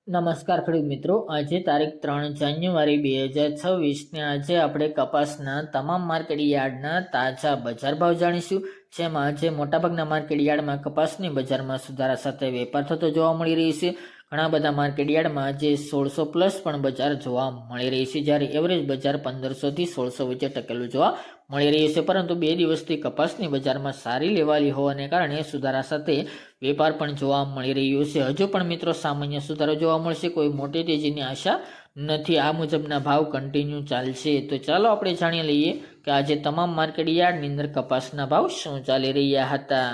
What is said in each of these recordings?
નમસ્કાર ખેડૂત મિત્રો, આજે તારીખ 3 જાન્યુઆરી 2026 ને આજે આપણે કપાસના તમામ માર્કેટ યાર્ડના તાજા બજાર ભાવ જાણીશું। જેમાં આજે મોટાભાગના માર્કેટ યાર્ડમાં કપાસની બજારમાં સુધારા સાથે વેપાર થતો જોવા મળી રહી છે। ઘણા બધા માર્કેટ યાર્ડમાં આજે 1600 પ્લસ પણ બજાર જોવા મળી રહી છે, જ્યારે એવરેજ બજાર 1500 થી 1600 વચ્ચે ટકેલું જોવા મળી રહ્યું છે। પરંતુ 2 દિવસથી કપાસની બજારમાં સારી લેવાલી હોવાને કારણે સુધારા સાથે વેપાર પણ જોવા મળી રહ્યો છે। હજુ પણ મિત્રો સામાન્ય સુધારો જોવા મળશે, કોઈ મોટી તેજીની આશા નથી। આ મુજબના ભાવ કન્ટિન્યુ ચાલશે। તો ચાલો આપણે જાણી લઈએ કે આજે તમામ માર્કેટ યાર્ડની અંદર કપાસના ભાવ શું ચાલી રહ્યા હતા।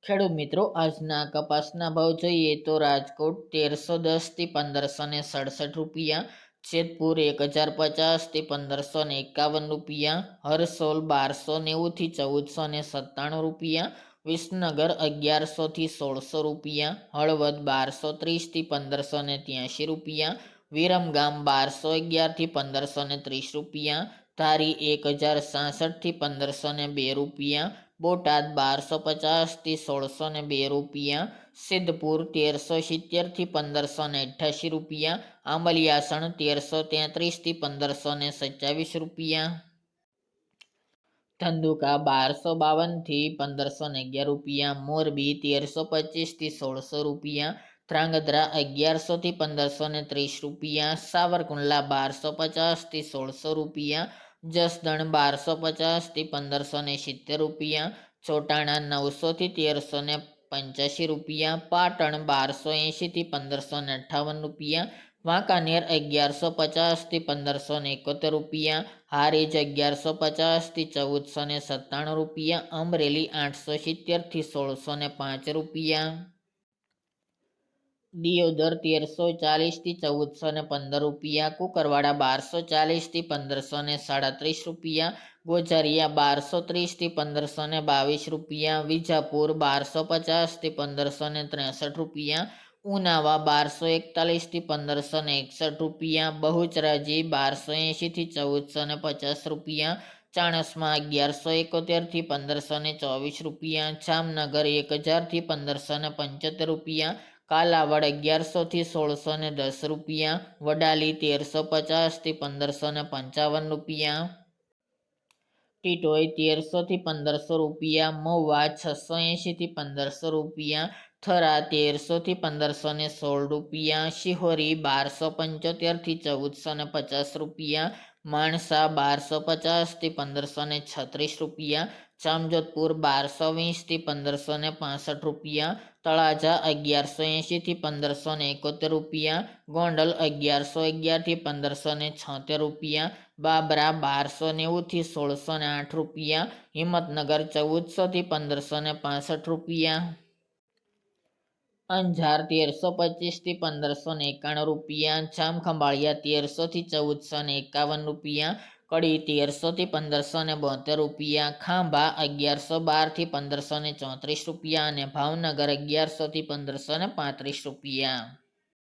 ખેડૂત મિત્રો, આજના કપાસના ભાવ જોઈએ તો રાજકોટ 1310 થી 1567 રૂપિયા, જેતપુર 1050 થી 1551 રૂપિયા, હરસોલ 1290 થી 1497 રૂપિયા, વિસનગર 1100 થી 1600 રૂપિયા, હળવદ 1230 થી 1583 રૂપિયા, વિરમગામ 1211 થી 1530 રૂપિયા, ધારી 1066 થી 1502 રૂપિયા, બોટાદ 1250 થી 1602 રૂપિયા, સિદ્ધપુર 1370 થી 1588 રૂપિયા, આંબલિયાસણ 1333 થી 1527 રૂપિયા, ધંધુકા 1252 થી 1511 રૂપિયા, મોરબી 1325 થી 1600 રૂપિયા, ધ્રાંગધ્રા 1100 થી 1530 રૂપિયા, સાવરકુંડલા 1250 થી 1600 રૂપિયા, જસદણ 1250 થી 1570 રૂપિયા, ચોટાણા 900 થી 1385 રૂપિયા, પાટણ 1280 થી 1558 રૂપિયા, વાંકાનેર 1150 થી 1571 રૂપિયા, હારીજ 1150 થી 1497 રૂપિયા, અમરેલી 870 થી 1605 રૂપિયા, દિયોદર 1340 થી 1415 રૂપિયા, કુકરવાડા 1240 થી 1537 રૂપિયા, ગોઝારિયા 1230 થી 1522 રૂપિયા, વિજાપુર 1250 થી 1563 રૂપિયા, ઉનાવા 1241 થી 1561 રૂપિયા, બહુચરાજી 1280 થી 1450 રૂપિયા, ચાણસ્મા 1171 થી 1524 રૂપિયા, જામનગર 1000 થી 1575 રૂપિયા, કાલાવડ 1100 થી 1610 રૂપિયા, વડાલી 1350 થી 1555 રૂપિયા, ટીટોઈ 1300 થી 1500 રૂપિયા, મહુવા 680 થી 1500 રૂપિયા, થરા 1300 થી 1516 રૂપિયા, શિહોરી 1275 થી 1450 રૂપિયા, માણસા 1250 થી 1536 રૂપિયા, જામજોધપુર 1220 થી 1565 રૂપિયા, તળાજા 1180 થી 1571 રૂપિયા, ગોંડલ 1111 થી 1576 રૂપિયા, બાબરા 1290 થી 1608 રૂપિયા, હિંમતનગર 1400 થી 1565 રૂપિયા, અંજાર 1325 થી 1591 રૂપિયા, જામખંભાળિયા 1300 થી 1451 રૂપિયા, કડી 1300 થી 1572 રૂપિયા, ખાંભા 1112 થી 1534 રૂપિયા અને ભાવનગર 1100 થી 1535 રૂપિયા।